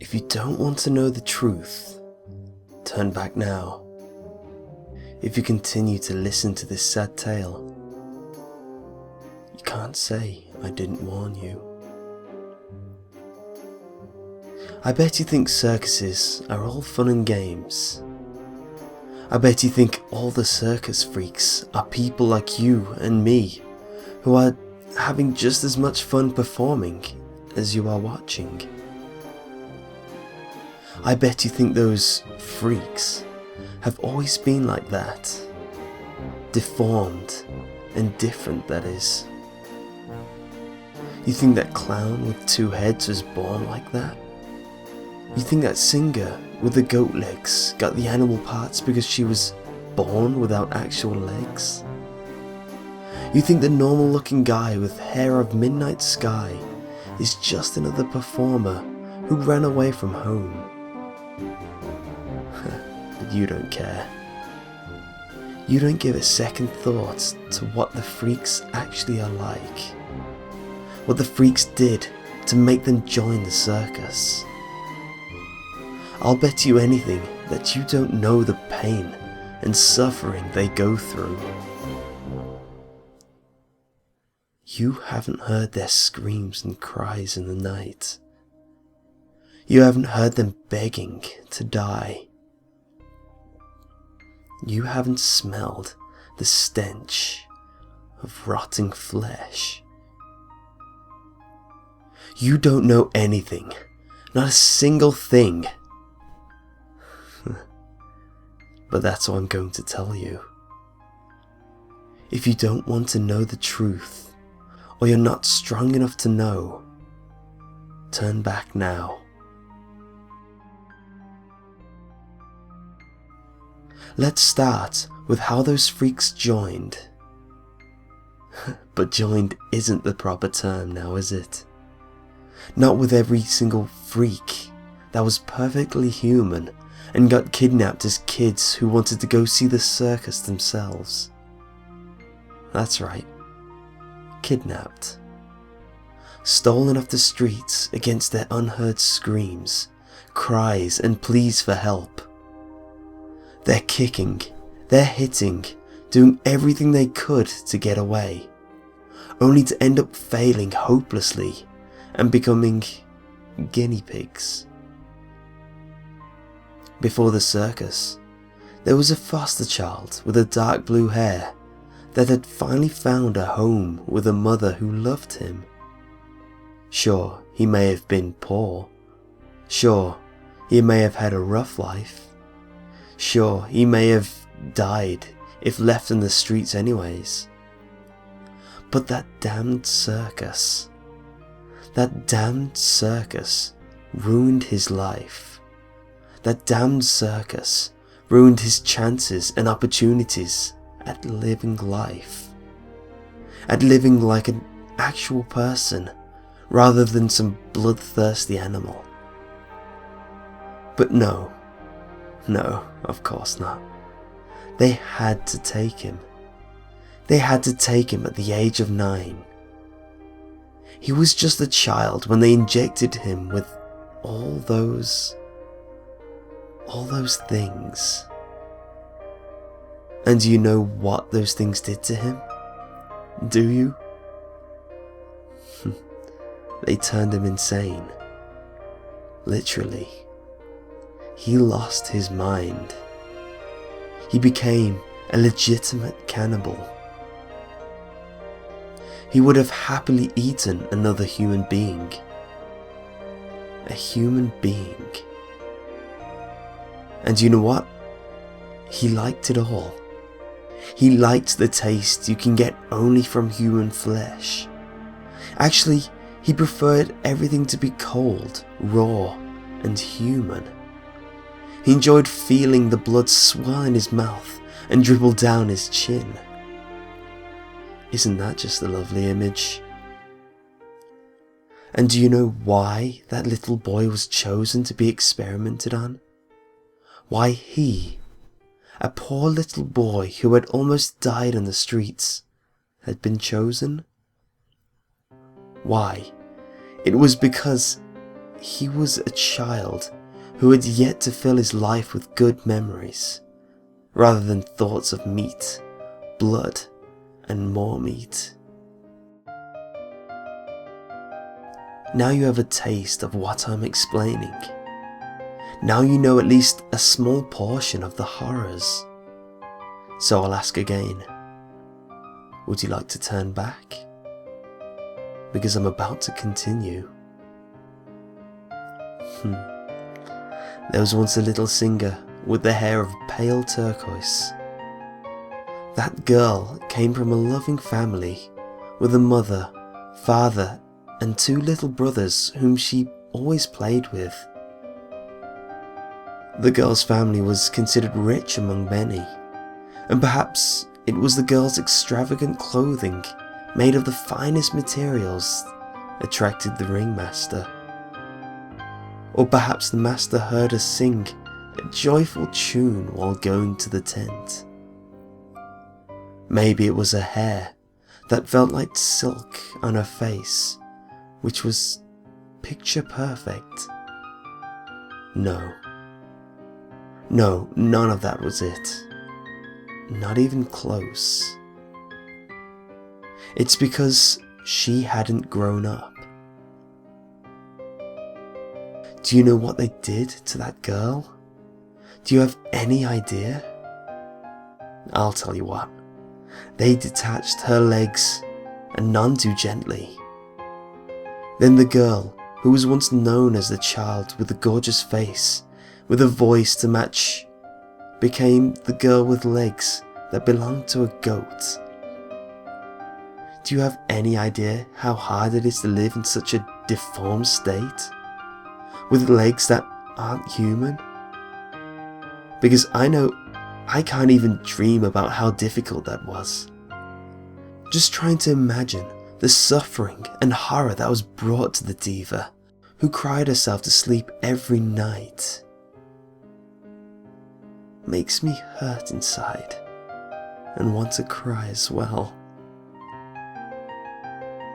If you don't want to know the truth, turn back now. If you continue to listen to this sad tale, you can't say I didn't warn you. I bet you think circuses are all fun and games. I bet you think all the circus freaks are people like you and me, who are having just as much fun performing as you are watching. I bet you think those freaks have always been like that. Deformed and different, that is. You think that clown with 2 heads was born like that? You think that singer with the goat legs got the animal parts because she was born without actual legs? You think the normal looking guy with hair of midnight sky is just another performer who ran away from home? But you don't care. You don't give a second thought to what the freaks actually are like. What the freaks did to make them join the circus. I'll bet you anything that you don't know the pain and suffering they go through. You haven't heard their screams and cries in the night. You haven't heard them begging to die. You haven't smelled the stench of rotting flesh. You don't know anything, not a single thing. But that's what I'm going to tell you. If you don't want to know the truth, or you're not strong enough to know, turn back now. Let's start with how those freaks joined. But joined isn't the proper term now, is it? Not with every single freak that was perfectly human and got kidnapped as kids who wanted to go see the circus themselves. That's right, kidnapped. Stolen off the streets against their unheard screams, cries and pleas for help. They're kicking, they're hitting, doing everything they could to get away, only to end up failing hopelessly and becoming guinea pigs. Before the circus, there was a foster child with a dark blue hair that had finally found a home with a mother who loved him. Sure, he may have been poor. Sure, he may have had a rough life. Sure, he may have died if left in the streets anyways. But that damned circus ruined his life. That damned circus ruined his chances and opportunities at living life. At living like an actual person rather than some bloodthirsty animal. But no, of course not. They had to take him. They had to take him at the age of 9. He was just a child when they injected him with all those things. And do you know what those things did to him? Do you? They turned him insane. Literally. He lost his mind. He became a legitimate cannibal. He would have happily eaten another human being. A human being. And you know what? He liked it all. He liked the taste you can get only from human flesh. Actually, he preferred everything to be cold, raw, and human. He enjoyed feeling the blood swell in his mouth and dribble down his chin. Isn't that just a lovely image? And do you know why that little boy was chosen to be experimented on? Why he, a poor little boy who had almost died on the streets, had been chosen? Why? It was because he was a child who had yet to fill his life with good memories, rather than thoughts of meat, blood, and more meat. Now you have a taste of what I'm explaining. Now you know at least a small portion of the horrors. So I'll ask again. Would you like to turn back? Because I'm about to continue. There was once a little singer with the hair of pale turquoise. That girl came from a loving family with a mother, father, and 2 little brothers whom she always played with. The girl's family was considered rich among many, and perhaps it was the girl's extravagant clothing made of the finest materials attracted the ringmaster. Or perhaps the master heard her sing a joyful tune while going to the tent. Maybe it was her hair that felt like silk on her face, which was picture perfect. No, none of that was it. Not even close. It's because she hadn't grown up. Do you know what they did to that girl? Do you have any idea? I'll tell you what. They detached her legs, and none too gently. Then the girl, who was once known as the child with the gorgeous face, with a voice to match, became the girl with legs that belonged to a goat. Do you have any idea how hard it is to live in such a deformed state? With legs that aren't human? Because I know I can't even dream about how difficult that was. Just trying to imagine the suffering and horror that was brought to the diva, who cried herself to sleep every night, makes me hurt inside and want to cry as well.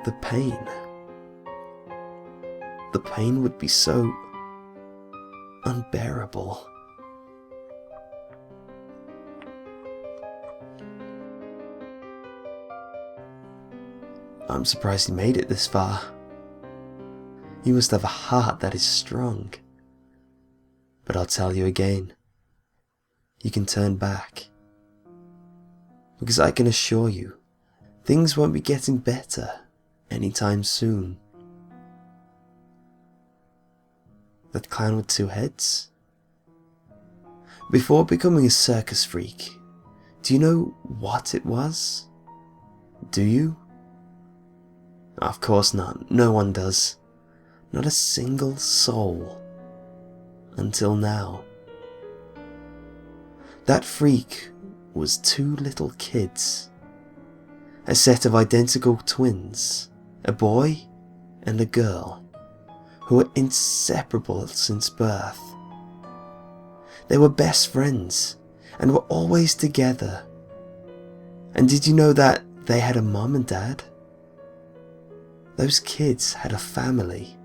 The pain would be so unbearable. I'm surprised you made it this far. You must have a heart that is strong. But I'll tell you again, you can turn back. Because I can assure you, things won't be getting better anytime soon. That clown with 2 heads? Before becoming a circus freak, do you know what it was? Do you? Of course not. No one does. Not a single soul. Until now. That freak was 2 little kids. A set of identical twins. A boy and a girl. Who were inseparable since birth. They were best friends and were always together. And did you know that they had a mom and dad? Those kids had a family.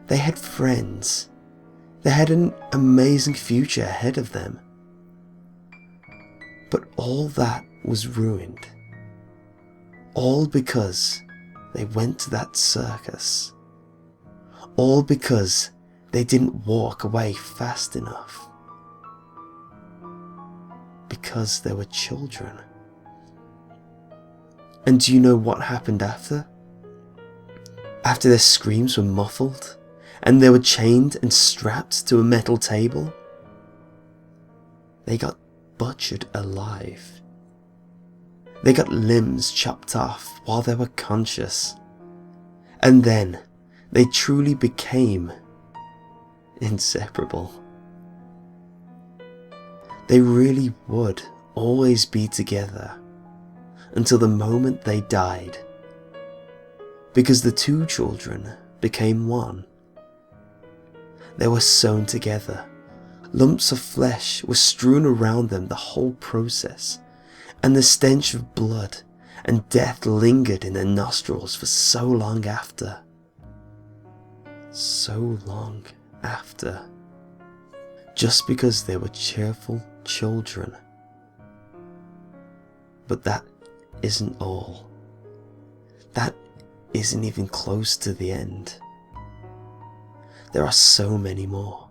They had friends. They had an amazing future ahead of them. But all that was ruined. All because they went to that circus. All because they didn't walk away fast enough. Because they were children. And do you know what happened after? After their screams were muffled, and they were chained and strapped to a metal table, they got butchered alive. They got limbs chopped off while they were conscious. And then they truly became inseparable. They really would always be together until the moment they died. Because the 2 children became one. They were sewn together. Lumps of flesh were strewn around them the whole process, and the stench of blood and death lingered in their nostrils for so long after. so long after, just because they were cheerful children. But that isn't all. That isn't even close to the end. There are so many more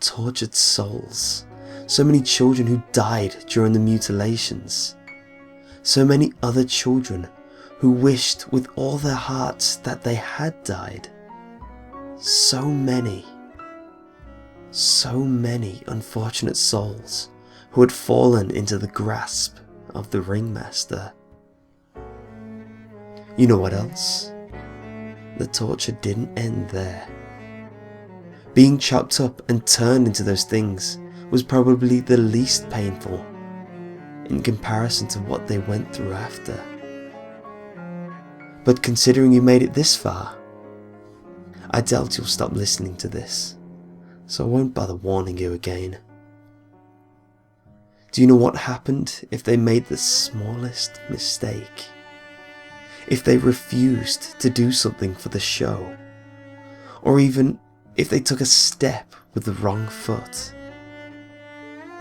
tortured souls, so many children who died during the mutilations, so many other children who wished with all their hearts that they had died. So many unfortunate souls who had fallen into the grasp of the ringmaster. You know what else? The torture didn't end there. Being chopped up and turned into those things was probably the least painful in comparison to what they went through after. But considering you made it this far, I doubt you'll stop listening to this, so I won't bother warning you again. Do you know what happened if they made the smallest mistake? If they refused to do something for the show? Or even if they took a step with the wrong foot?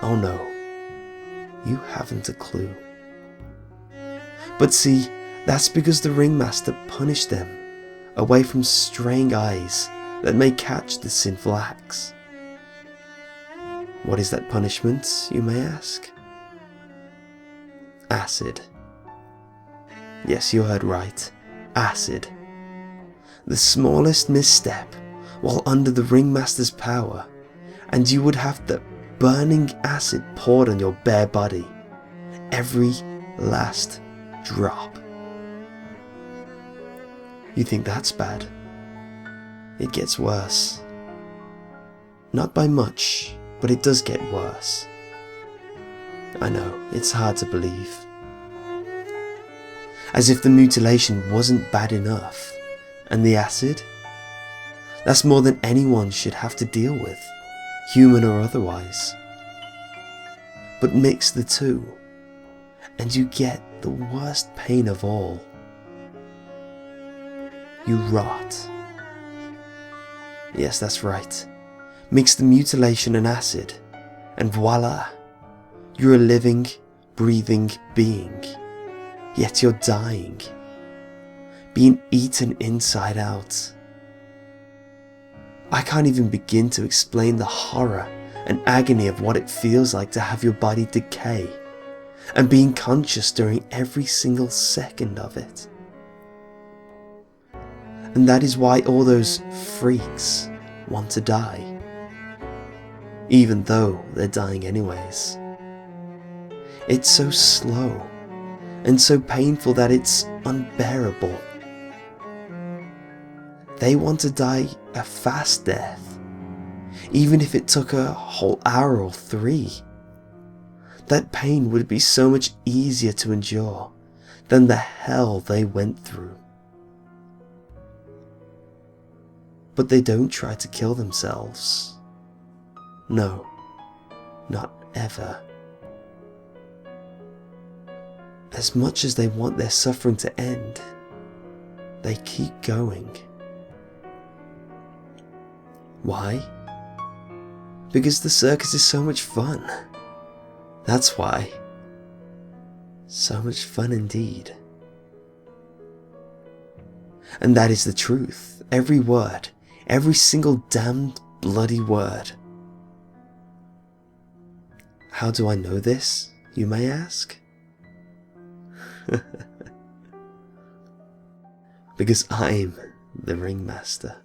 Oh no, you haven't a clue. But see, that's because the ringmaster punished them away from straying eyes that may catch the sinful acts. What is that punishment, you may ask? Acid. Yes, you heard right. Acid. The smallest misstep while under the ringmaster's power, and you would have the burning acid poured on your bare body. Every last drop. You think that's bad? It gets worse. Not by much, but it does get worse. I know, it's hard to believe. As if the mutilation wasn't bad enough, and the acid? That's more than anyone should have to deal with, human or otherwise. But mix the two, and you get the worst pain of all. You rot. Yes, that's right. Mix the mutilation and acid, and voila, you're a living, breathing being. Yet you're dying, being eaten inside out. I can't even begin to explain the horror and agony of what it feels like to have your body decay, and being conscious during every single second of it. And that is why all those freaks want to die, even though they're dying anyways. It's so slow and so painful that it's unbearable. They want to die a fast death, even if it took a whole hour or 3. That pain would be so much easier to endure than the hell they went through. But they don't try to kill themselves. No, not ever. As much as they want their suffering to end, they keep going. Why? Because the circus is so much fun. That's why. So much fun indeed. And that is the truth. Every word. Every single damned bloody word. How do I know this, you may ask? Because I'm the ringmaster.